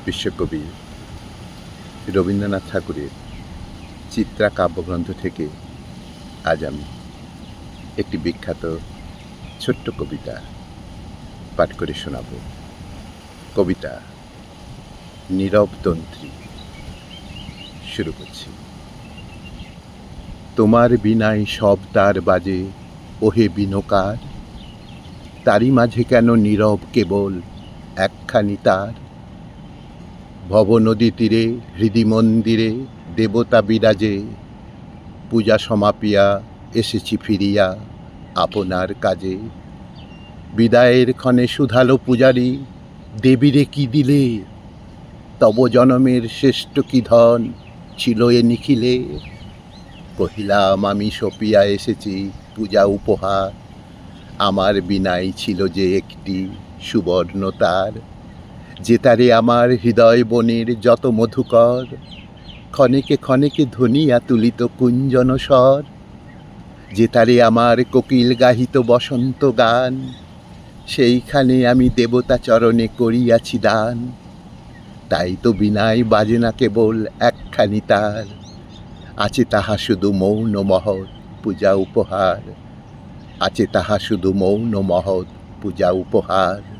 বিশ্বকবি রবীন্দ্রনাথ ঠাকুরের চিত্রা কাব্যগ্রন্থ থেকে আজ আমি একটি বিখ্যাত ছোট্ট কবিতা পাঠ করে শোনাব। কবিতা নীরবতন্ত্রী। শুরু করছি। তোমার বিনায় সব তার বাজে, ওহে বিনোকার, তারই মাঝে কেন নীরব কেবল একখানি তার? ভব নদী তীরে হৃদি মন্দিরে দেবতা বিরাজে, পূজা সমাপিয়া এসেছি ফিরিয়া আপনার কাজে। বিদায়ের ক্ষণে শুধালো পূজারী, দেবীরে কি দিলে? তব জনমের শ্রেষ্ঠ কি ধন ছিল এ নিখিলে? কহিলাম আমি সপিয়া এসেছি পূজা উপহার, আমার বিনাই ছিল যে একটি সুবর্ণ তার, যে তারে আমার হৃদয় বনের যত মধুকর, ক্ষণেকে ক্ষণেকে ধ্বনিয়া তুলিত কুঞ্জন স্বর, যে তারে আমার কোকিল গাহিত বসন্ত গান, সেইখানে আমি দেবতা চরণে করিয়াছি দান। তাই তো বিনায় বাজে না কেবল একখানি তার, আছে তাহা শুধু মৌন মহৎ পূজা উপহার, আছে তাহা শুধু মৌন মহৎ পূজা উপহার।